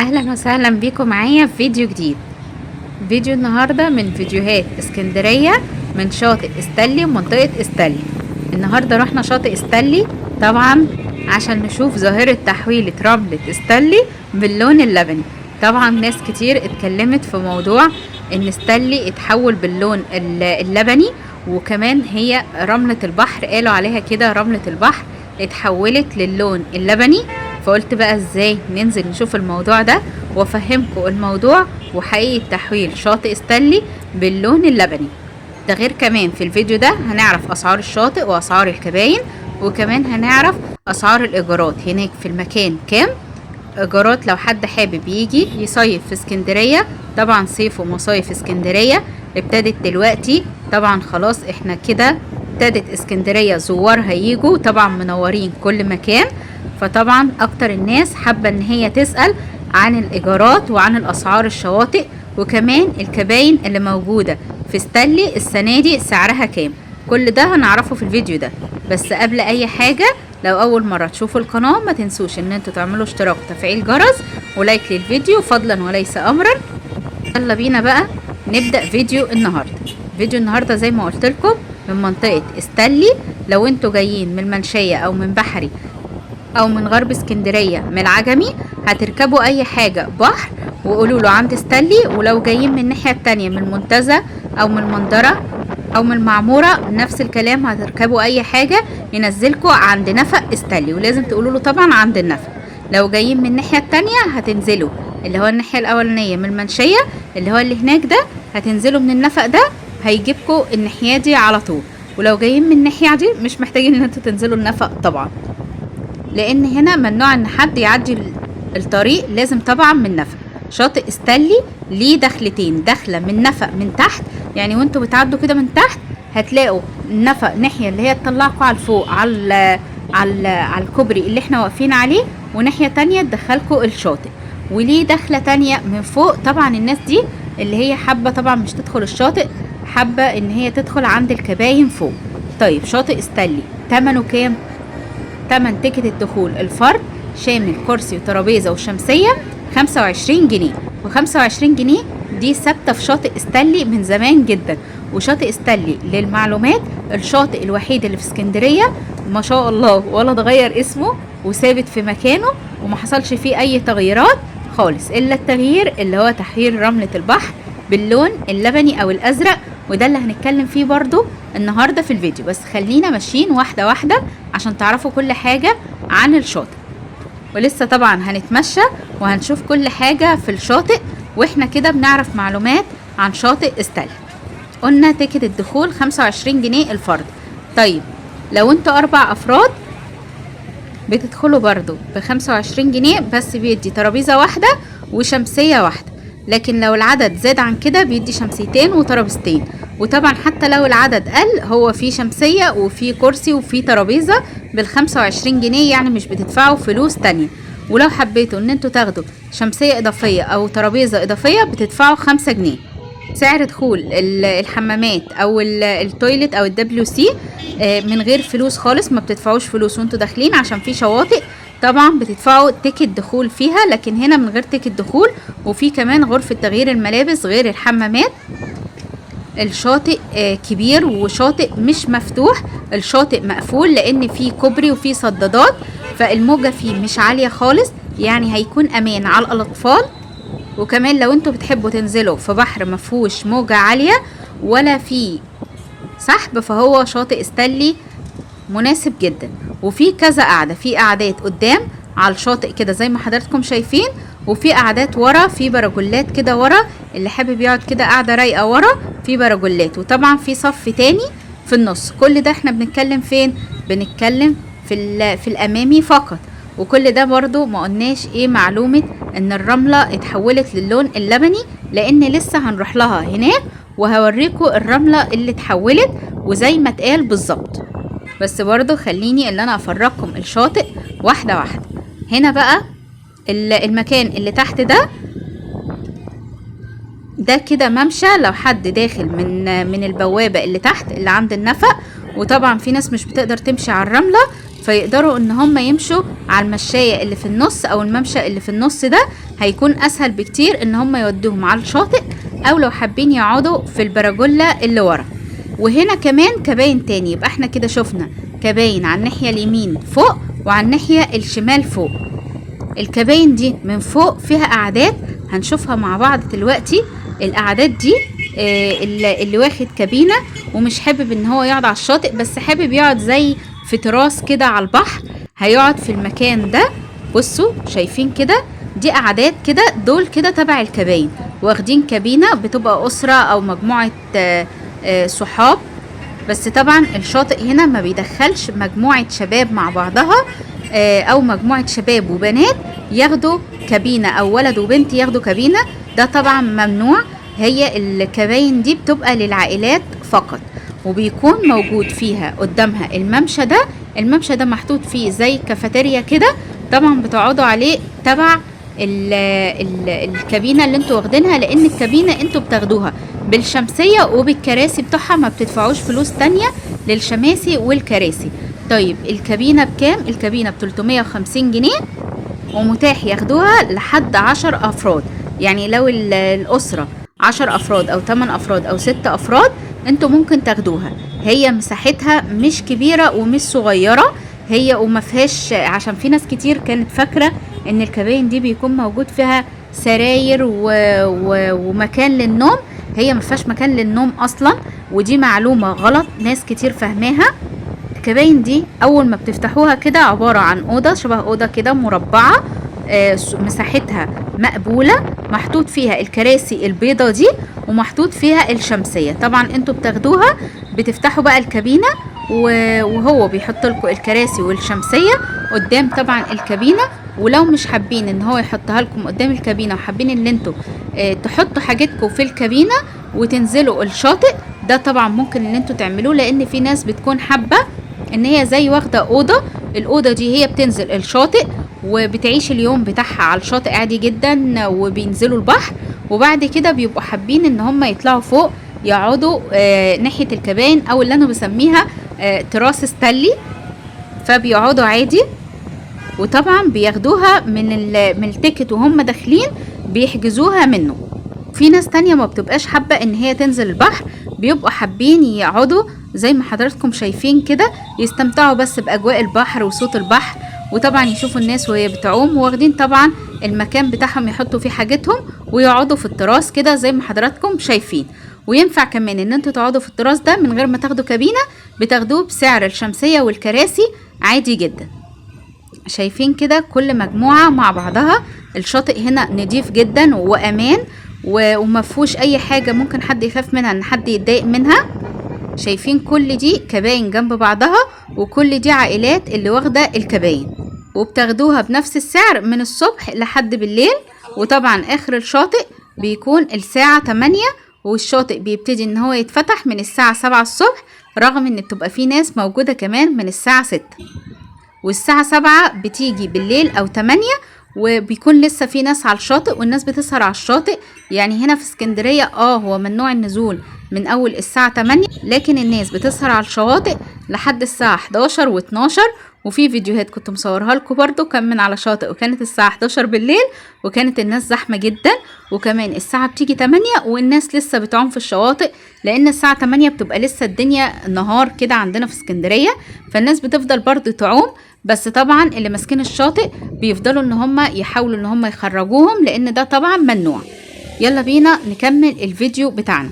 اهلا وسهلا بيكم معايا في فيديو جديد. فيديو النهارده من فيديوهات اسكندريه من شاطئ استلي ومنطقه استلي. النهارده رحنا شاطئ استلي طبعا عشان نشوف ظاهره تحويله رمله استلي باللون اللبني. طبعا ناس كتير اتكلمت في موضوع ان استلي اتحول باللون اللبني، وكمان هي رمله البحر قالوا عليها كده رمله البحر اتحولت للون اللبني. فقلت بقى ازاي ننزل نشوف الموضوع ده وافهمكم الموضوع وحقيقة تحويل شاطئ استلي باللون اللبني ده. غير كمان في الفيديو ده هنعرف اسعار الشاطئ واسعار الكباين، وكمان هنعرف اسعار الايجارات هناك في المكان كام ايجارات لو حد حابب يجي يصيف في اسكندرية. طبعا صيف ومصايف اسكندرية ابتدت دلوقتي، طبعا خلاص احنا كده ابتدت اسكندرية زوارها يجوا طبعا منورين كل مكان. فطبعا اكتر الناس حابة ان هي تسأل عن الايجارات وعن الاسعار الشواطئ، وكمان الكباين اللي موجودة في استلي السنة دي سعرها كام. كل ده هنعرفه في الفيديو ده. بس قبل اي حاجة، لو اول مرة تشوفوا القناة ما تنسوش ان انتوا تعملوا اشتراك وتفعيل جرس ولايك للفيديو فضلا وليس امرا. يلا بينا بقى نبدأ فيديو النهاردة. فيديو النهاردة زي ما قلت لكم من منطقة استلي. لو انتوا جايين من المنشية او من بحري او من غرب اسكندرية من العجمي هتركبوا اي حاجة بحر وقولوا له عند استلي. ولو جايين من الناحية التانية من المنتزه او من المندرة او من المعمورة نفس الكلام، هتركبوا اي حاجة ينزلكوا عند نفق استلي، ولازم تقولوا له طبعا عند النفق. لو جايين من الناحية التانية هتنزلوا اللي هو الناحية الاولانية من المنشية اللي هو اللي هناك ده، هتنزلوا من النفق ده هيجيبكوا الناحية دي على طول. ولو جايين من الناحية دي مش محتاجين ان انتوا تنزلوا النفق طبعا، لان هنا ممنوع ان حد يعدي الطريق، لازم طبعا من نفق. شاطئ استلي ليه دخلتين، دخله من نفق من تحت، يعني وانتوا بتعدوا كده من تحت هتلاقوا النفق ناحيه اللي هي تطلعكم على الفوق على الكوبري اللي احنا واقفين عليه، وناحيه تانية تدخلكم الشاطئ. وليه دخله تانية من فوق. طبعا الناس دي اللي هي حابه طبعا مش تدخل الشاطئ، حابه ان هي تدخل عند الكباين فوق. طيب شاطئ استلي ثمنه كام؟ تمن تيكت الدخول الفرد شامل كرسي وترابيزه وشمسيه 25 جنيه. و25 جنيه دي ثابته في شاطئ استلي من زمان جدا. وشاطئ استلي للمعلومات الشاطئ الوحيد اللي في اسكندريه ما شاء الله ولا اتغير اسمه وثابت في مكانه وما حصلش فيه اي تغييرات خالص، الا التغيير اللي هو تحويل رمله البحر باللون اللبني او الازرق، وده اللي هنتكلم فيه برضو النهاردة في الفيديو. بس خلينا ماشيين واحدة واحدة عشان تعرفوا كل حاجة عن الشاطئ. ولسه طبعا هنتمشى وهنشوف كل حاجة في الشاطئ واحنا كده بنعرف معلومات عن شاطئ استلي. قلنا تيكت الدخول 25 جنيه الفرد. طيب لو انتوا 4 افراد بتدخلوا برضو ب25 جنيه، بس بيدي ترابيزة واحدة وشمسية واحدة. لكن لو العدد زاد عن كده بيدي شمسيتين وترابيزتين. وطبعا حتى لو العدد قل هو في شمسية وفي كرسي وفي ترابيزة بال25 جنيه، يعني مش بتدفعوا فلوس تانية. ولو حبيتوا ان انتوا تاخدوا شمسية اضافية او ترابيزة اضافية بتدفعوا 5 جنيه. سعر دخول الحمامات او التويلت او WC من غير فلوس خالص، ما بتدفعوش فلوس وانتوا داخلين، عشان في شواطئ طبعا بتدفعوا تيكت دخول فيها، لكن هنا من غير تيكت دخول. وفي كمان غرفة تغيير الملابس غير الحمامات. الشاطئ كبير وشاطئ مش مفتوح، الشاطئ مقفول لان فيه كوبري وفيه صدادات، فالموجة فيه مش عالية خالص، يعني هيكون امان على الاطفال. وكمان لو انتوا بتحبوا تنزلوا في بحر مفهوش موجة عالية ولا فيه سحب، فهو شاطئ استلي مناسب جدا. وفي كذا قعدة، في قعدات قدام على الشاطئ كده زي ما حضراتكم شايفين، وفي قعدات ورا في براجولات كده ورا، اللي حابب يقعد كده قاعدة رايقة ورا في براجولات. وطبعا في صف تاني في النص. كل ده احنا بنتكلم فين؟ بنتكلم في الامامي فقط. وكل ده برضو ما قلناش ايه معلومة ان الرملة اتحولت للون اللبني، لان لسه هنروح لها هناك وهوريكم الرملة اللي اتحولت وزي ما اتقال بالظبط. بس برضو خليني اللي انا افرجكم الشاطئ واحدة واحدة. هنا بقى المكان اللي تحت ده كده ممشى لو حد داخل من البوابة اللي تحت اللي عند النفق. وطبعا في ناس مش بتقدر تمشي على الرملة، فيقدروا ان هم يمشوا على المشاية اللي في النص او الممشى اللي في النص ده، هيكون اسهل بكتير ان هم يودوهم على الشاطئ، او لو حابين يقعدوا في البراجولا اللي ورا. وهنا كمان كباين تاني، يبقى احنا كده شفنا كباين على الناحية اليمين فوق وعلى الناحية الشمال فوق. الكباين دي من فوق فيها قعدات هنشوفها مع بعض دلوقتي. القعدات دي اللي واخد كابينة ومش حابب ان هو يقعد على الشاطئ، بس حابب يقعد زي في تراس كده على البحر، هيقعد في المكان ده. بصوا شايفين كده، دي قعدات كده، دول كده تبع الكباين، واخدين كابينة، بتبقى أسرة أو مجموعة صحاب. بس طبعا الشاطئ هنا ما بيدخلش مجموعة شباب مع بعضها، او مجموعة شباب وبنات ياخدوا كابينة، او ولد وبنت ياخدوا كابينة، ده طبعا ممنوع. هي الكباين دي بتبقى للعائلات فقط، وبيكون موجود فيها قدامها الممشى ده. الممشى ده محطوط فيه زي كافيتيريا كده، طبعا بتقعدوا عليه تبع الكابينة اللي انتوا واخدينها، لان الكابينة انتوا بتاخدوها بالشمسية وبالكراسي بتوعها، ما بتدفعوش فلوس تانية للشماسي والكراسي. طيب الكابينة بكام؟ الكابينة ب350 جنيه، ومتاح ياخدوها لحد 10 أفراد. يعني لو الأسرة 10 أفراد أو 8 أفراد أو 6 أفراد انتوا ممكن تاخدوها. هي مساحتها مش كبيرة ومش صغيرة، هي وما فيهاش، عشان في ناس كتير كانت فاكرة ان الكباين دي بيكون موجود فيها سراير ومكان للنوم. هي ما فيهاش مكان للنوم اصلا، ودي معلومة غلط ناس كتير فاهماها. الكباين دي اول ما بتفتحوها كده عبارة عن اوضة، شبه اوضة كده مربعة، مساحتها مقبولة، محطوط فيها الكراسي البيضة دي ومحطوط فيها الشمسية. طبعا انتوا بتاخدوها، بتفتحوا بقى الكابينة وهو بيحط لكم الكراسي والشمسية قدام طبعا الكابينة. ولو مش حابين ان هو يحطها لكم قدام الكابينة وحابين ان انتوا تحطوا حاجتكم في الكابينة وتنزلوا الشاطئ، ده طبعا ممكن ان انتوا تعملوه، لان في ناس بتكون حابة ان هي زي واخدة اوضة، الاوضة دي هي بتنزل الشاطئ وبتعيش اليوم بتاعها على الشاطئ عادي جدا، وبينزلوا البحر، وبعد كده بيبقوا حابين ان هم يطلعوا فوق يقعدوا ناحية الكباين، او اللي انا بسميها تراس ستانلي، فبيقعدوا عادي. وطبعا بياخدوها من التيكت وهم داخلين، بيحجزوها منه. في ناس تانية ما بتبقاش حابة ان هي تنزل البحر، بيبقوا حابين يقعدوا زي ما حضراتكم شايفين كده، يستمتعوا بس باجواء البحر وصوت البحر، وطبعا يشوفوا الناس وهي بتعوم، واخدين طبعا المكان بتاعهم يحطوا فيه حاجتهم ويقعدوا في التراس كده زي ما حضراتكم شايفين. وينفع كمان ان انتوا تقعدوا في التراس ده من غير ما تاخدوا كابينة، بتاخدوه بسعر الشمسية والكراسي عادي جدا. شايفين كده كل مجموعة مع بعضها. الشاطئ هنا نضيف جدا وامان، ومفهوش اي حاجة ممكن حد يخاف منها ان حد يتضايق منها. شايفين كل دي كباين جنب بعضها، وكل دي عائلات اللي واخدة الكباين، وبتاخدوها بنفس السعر من الصبح لحد بالليل. وطبعا اخر الشاطئ بيكون الساعة 8، والشاطئ بيبتدي ان هو يتفتح من الساعة 7 الصبح، رغم ان بتبقى فيه ناس موجودة كمان من الساعة 6، والساعة 7 بتيجي بالليل او 8، وبيكون لسه في ناس على الشاطئ، والناس بتسهر على الشاطئ. يعني هنا في اسكندرية هو ممنوع النزول من اول الساعة 8، لكن الناس بتسهر على الشواطئ لحد الساعة 11 و12. وفي فيديوهات كنت مصورها لكم برضو كان من على شاطئ، وكانت الساعة 11 بالليل وكانت الناس زحمة جدا. وكمان الساعة بتيجي 8 والناس لسه بتعوم في الشواطئ، لان الساعة 8 بتبقى لسه الدنيا نهار كده عندنا في اسكندرية، فالناس بتفضل برضو تعوم. بس طبعا اللي ماسكين الشاطئ بيفضلوا ان هم يحاولوا ان هم يخرجوهم، لان ده طبعا ممنوع. يلا بينا نكمل الفيديو بتاعنا.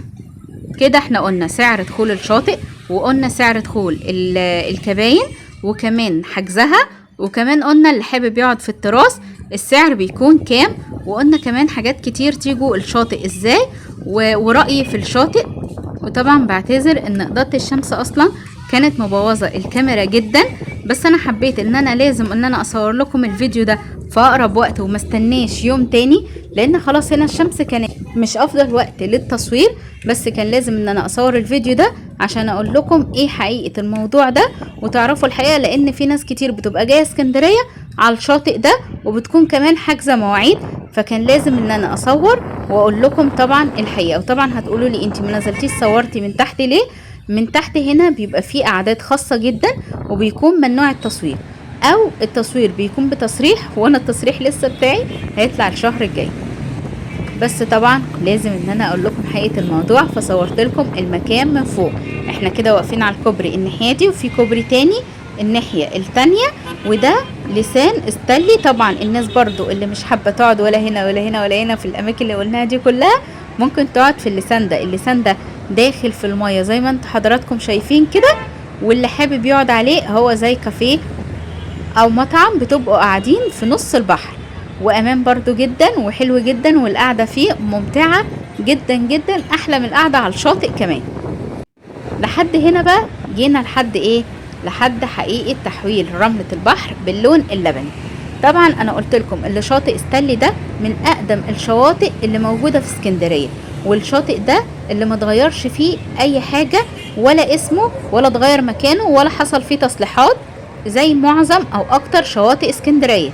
كده احنا قلنا سعر دخول الشاطئ، وقلنا سعر دخول الكباين، وكمان حجزها، وكمان قلنا اللي حابب يقعد في التراس السعر بيكون كام، وقلنا كمان حاجات كتير تيجوا الشاطئ ازاي ورأيي في الشاطئ. وطبعا بعتذر ان اضاءة الشمس اصلا كانت مبوظة الكاميرا جدا، بس انا حبيت ان انا لازم ان انا اصور لكم الفيديو ده في اقرب وقت وما استناش يوم تاني، لان خلاص هنا الشمس كانت مش افضل وقت للتصوير، بس كان لازم ان انا اصور الفيديو ده عشان اقول لكم ايه حقيقة الموضوع ده وتعرفوا الحقيقة، لان في ناس كتير بتبقى جاية اسكندرية على الشاطئ ده وبتكون كمان حاجزة مواعيد، فكان لازم ان انا اصور واقول لكم طبعا الحقيقة. وطبعا هتقولوا لي انت ما نزلتيش صورتي من تحت ليه؟ من تحت هنا بيبقى فيه اعداد خاصة جدا، وبيكون ممنوع التصوير، او التصوير بيكون بتصريح، وانا التصريح لسه بتاعي هيطلع الشهر الجاي. بس طبعا لازم ان انا اقول لكم حقيقة الموضوع، فصورت لكم المكان من فوق. احنا كده واقفين على الكوبري الناحية دي، وفي كوبري تاني الناحية التانية، وده لسان استلي. طبعا الناس برضو اللي مش حابة تقعد ولا هنا ولا هنا ولا هنا في الاماكن اللي قلناها دي كلها، ممكن تقعد في اللسان ده. اللسان ده داخل في المية زي ما انتوا حضراتكم شايفين كده، واللي حابب يقعد عليه هو زي كافيه او مطعم، بتبقوا قاعدين في نص البحر، وامان برضو جدا وحلو جدا، والقعدة فيه ممتعة جدا جدا، احلى من القعدة على الشاطئ كمان. لحد هنا بقى جينا لحد ايه؟ لحد حقيقة تحويل رملة البحر باللون اللبني. طبعا انا قلت لكم اللي شاطئ ستانلي ده من اقدم الشواطئ اللي موجودة في اسكندرية، والشاطئ ده اللي متغيرش فيه اي حاجة، ولا اسمه ولا اتغير مكانه ولا حصل فيه تصليحات زي معظم او اكتر شواطئ اسكندرية.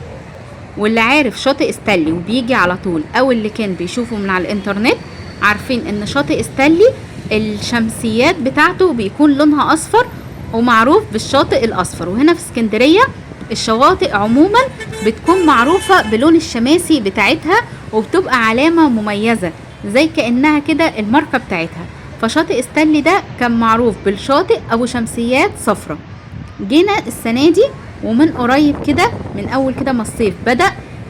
واللي عارف شاطئ ستانلي وبيجي على طول، او اللي كان بيشوفه من على الانترنت، عارفين ان شاطئ ستانلي الشمسيات بتاعته بيكون لونها اصفر، ومعروف بالشاطئ الاصفر. وهنا في اسكندرية الشواطئ عموما بتكون معروفة بلون الشماسي بتاعتها، وبتبقى علامة مميزة زي كأنها كده الماركة بتاعتها. فشاطئ ستانلي ده كان معروف بالشاطئ ابو شمسيات صفرة. جينا السنة دي ومن قريب كده، من اول كده ما الصيف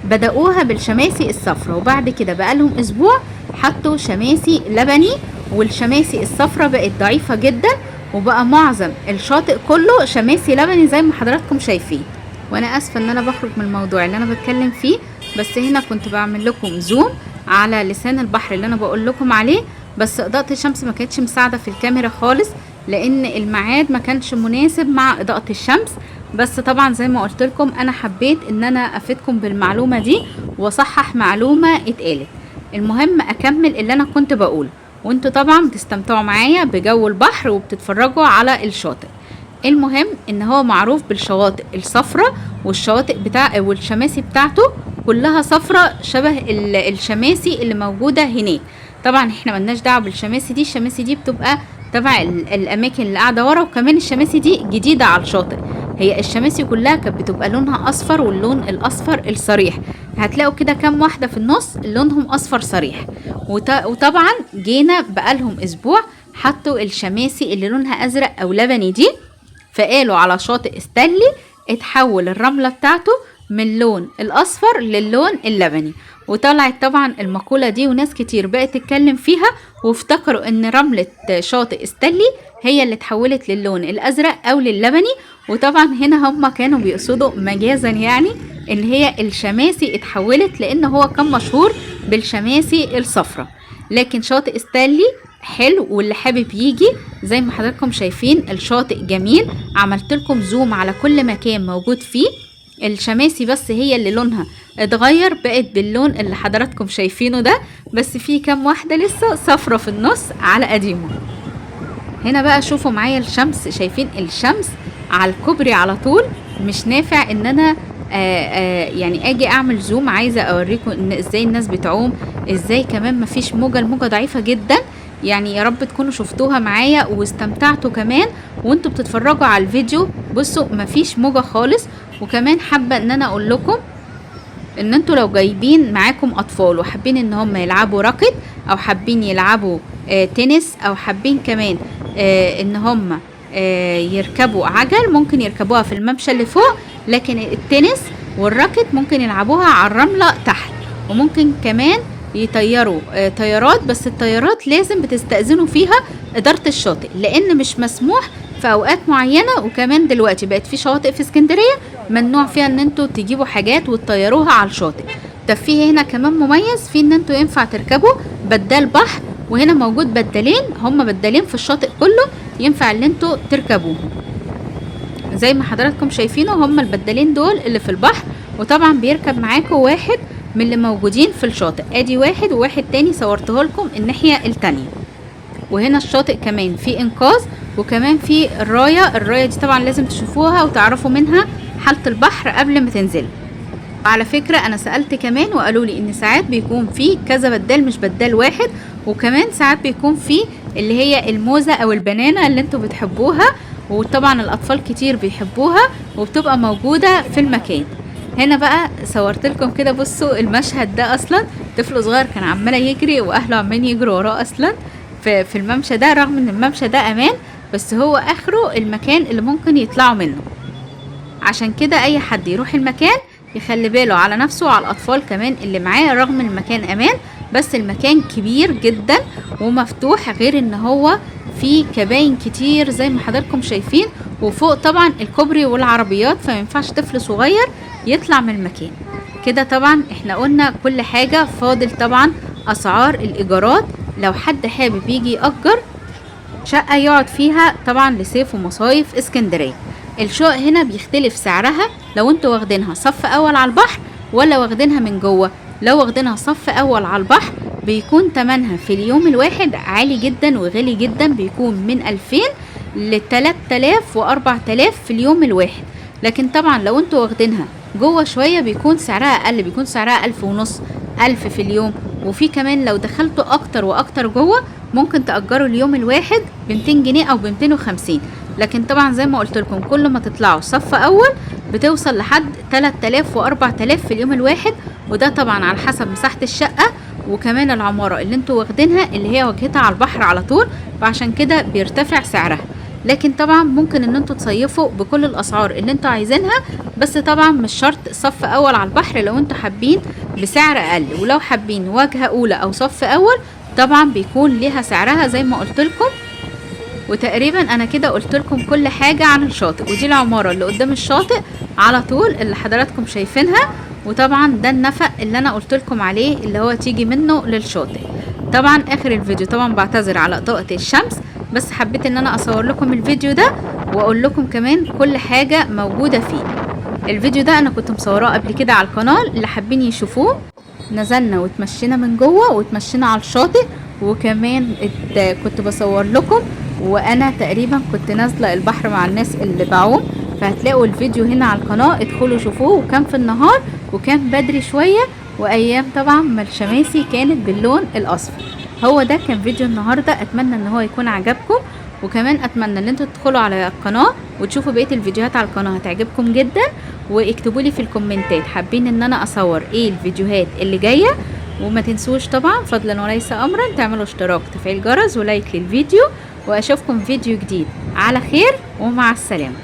بدأوها بالشماسي الصفرة، وبعد كده بقالهم اسبوع حطوا شماسي لبني، والشماسي الصفرة بقت ضعيفة جدا، وبقى معظم الشاطئ كله شماسي لبني زي ما حضراتكم شايفين. وانا اسفة ان انا بخرج من الموضوع اللي انا بتكلم فيه، بس هنا كنت بعمل لكم زوم على لسان البحر اللي انا بقول لكم عليه، بس اضاءة الشمس ما كانتش مساعدة في الكاميرا خالص، لان الميعاد ما كانش مناسب مع اضاءة الشمس. بس طبعا زي ما قلت لكم انا حبيت ان انا افيدكم بالمعلومة دي واصحح معلومة اتقالت. المهم اكمل اللي انا كنت بقوله، وانتوا طبعا بتستمتعوا معايا بجو البحر وبتتفرجوا على الشاطئ. المهم ان هو معروف بالشواطئ الصفرة، والشواطئ والشماسي بتاعته كلها صفرة شبه الشماسي اللي موجودة هناك. طبعا احنا ملناش دعوة بالشماسي دي، الشماسي دي بتبقى تبع الاماكن اللي قاعدة ورا، وكمان الشماسي دي جديدة على الشاطئ. هي الشماسي كلها كانت بتبقى لونها اصفر، واللون الاصفر الصريح. هتلاقوا كده كام واحدة في النص لونهم اصفر صريح. وطبعا جينا بقالهم اسبوع حطوا الشماسي اللي لونها ازرق او لبني دي، فقالوا على شاطئ ستانلي اتحول الرملة بتاعته من اللون الاصفر للون اللبني. وطلعت طبعا المقولة دي وناس كتير بقت تتكلم فيها، وافتكروا ان رملة شاطئ ستانلي هي اللي اتحولت للون الازرق او للبني. وطبعا هنا هم كانوا بيقصدوا مجازا يعني ان هي الشماسي اتحولت، لان هو كان مشهور بالشماسي الصفرة. لكن شاطئ ستانلي حلو، واللي حابب يجي زي ما حضراتكم شايفين الشاطئ جميل. عملت لكم زوم على كل مكان موجود فيه. الشماسي بس هي اللي لونها اتغير، بقت باللون اللي حضراتكم شايفينه ده، بس في كام واحدة لسه صفرة في النص على قديمه. هنا بقى شوفوا معايا الشمس، شايفين الشمس على الكوبري على طول. مش نافع ان انا يعني اجي اعمل زوم، عايزة اوريكم ان ازاي الناس بتعوم، ازاي كمان مفيش موجة، الموجة ضعيفة جدا. يعني يا رب تكونوا شفتوها معايا واستمتعتوا كمان وانتوا بتتفرجوا على الفيديو. بصوا مفيش موجة خالص. وكمان حابة ان انا اقول لكم ان انتوا لو جايبين معاكم اطفال وحابين ان هم يلعبوا راكت، او حابين يلعبوا تنس، او حابين كمان ان هم يركبوا عجل، ممكن يركبوها في الممشى اللي فوق. لكن التنس والراكت ممكن يلعبوها على الرملة تحت، وممكن كمان يطيروا طيارات. بس الطيارات لازم بتستأذنوا فيها إدارة الشاطئ، لأن مش مسموح في أوقات معينة. وكمان دلوقتي بقت في شواطئ في اسكندرية ممنوع فيها ان انتوا تجيبوا حاجات وتطيروها على الشاطئ. طب في هنا كمان مميز في ان انتوا ينفع تركبوا بدال بحر، وهنا موجود بدالين، هم بدالين في الشاطئ كله ينفع ان انتوا تركبوهم زي ما حضراتكم شايفينه. هم البدالين دول اللي في البحر، وطبعا بيركب معاكم واحد من اللي موجودين في الشاطئ. ادي واحد وواحد تاني صورته لكم الناحية التانية. وهنا الشاطئ كمان في انقاذ، وكمان في الراية دي طبعا لازم تشوفوها وتعرفوا منها حالة البحر قبل ما تنزلوا. وعلى فكرة انا سألت كمان وقالوا لي ان ساعات بيكون في كذا بدال مش بدال واحد، وكمان ساعات بيكون في اللي هي الموزة او البنانة اللي انتوا بتحبوها، وطبعا الاطفال كتير بيحبوها وبتبقى موجودة في المكان. هنا بقى صورت لكم كده، بصوا المشهد ده اصلا طفل صغير كان عمال يجري واهله عمالين يجروا وراه اصلا في الممشى ده، رغم ان الممشى ده امان بس هو اخره المكان اللي ممكن يطلعوا منه. عشان كده اي حد يروح المكان يخلي باله على نفسه وعلى الاطفال كمان اللي معاه، رغم المكان امان بس المكان كبير جدا ومفتوح، غير ان هو فيه كباين كتير زي ما حضراتكم شايفين، وفوق طبعا الكوبري والعربيات، فما ينفعش طفل صغير يطلع من المكان كده. طبعا احنا قلنا كل حاجة، فاضل طبعا اسعار الايجارات لو حد حابب يجي يأجر شقة يقعد فيها طبعا لصيف ومصايف اسكندرية. الشقق هنا بيختلف سعرها لو انتوا واخدينها صف اول على البحر ولا واخدينها من جوه. لو واخدينها صف اول على البحر بيكون تمنها في اليوم الواحد عالي جدا وغالي جدا، بيكون من 2000 ل 3000 و 4000 في اليوم الواحد. لكن طبعا لو انتوا واخدينها جوه شوية بيكون سعرها اقل، بيكون سعرها 1500 1000 في اليوم. وفي كمان لو دخلتوا اكتر واكتر جوه ممكن تأجروا اليوم الواحد ب 200 جنيه او ب 250. لكن طبعا زي ما قلت لكم كل ما تطلعوا صف اول بتوصل لحد 3000 و 4000 في اليوم الواحد، وده طبعا على حسب مساحة الشقة وكمان العمارة اللي انتوا واخدينها اللي هي واجهتها على البحر على طول، فعشان كده بيرتفع سعرها. لكن طبعا ممكن ان انتوا تصيفوا بكل الاسعار اللي انتوا عايزينها، بس طبعا مش شرط صف اول على البحر لو انتوا حابين بسعر اقل، ولو حابين واجهة اولى او صف اول طبعا بيكون ليها سعرها زي ما قلت لكم. وتقريبا انا كده قلت لكم كل حاجة عن الشاطئ، ودي العمارة اللي قدام الشاطئ على طول اللي حضراتكم شايفينها، وطبعا ده النفق اللي انا قلت لكم عليه اللي هو تيجي منه للشاطئ. طبعا اخر الفيديو طبعا بعتذر على اضاءة الشمس، بس حبيت ان انا اصور لكم الفيديو ده واقول لكم كمان كل حاجة موجودة فيه. الفيديو ده انا كنت مصوراه قبل كده على القناة، اللي حابين يشوفوه نزلنا وتمشينا من جوه وتمشينا على الشاطئ، وكمان كنت بصور لكم وانا تقريبا كنت نازله البحر مع الناس اللي بعوم، فهتلاقوا الفيديو هنا على القناه، ادخلوا شوفوه. وكان في النهار وكان بدري شويه، وايام طبعا ما الشماسي كانت باللون الاصفر. هو ده كان فيديو النهارده، اتمنى ان هو يكون عجبكم، وكمان اتمنى ان انتوا تدخلوا على القناه وتشوفوا بقيه الفيديوهات على القناه هتعجبكم جدا، واكتبوا لي في الكومنتات حابين ان انا اصور ايه الفيديوهات اللي جايه. وما تنسوش طبعا فضلا وليس امرا تعملوا اشتراك وتفعيل الجرس ولايك للفيديو، واشوفكم فيديو جديد على خير ومع السلامه.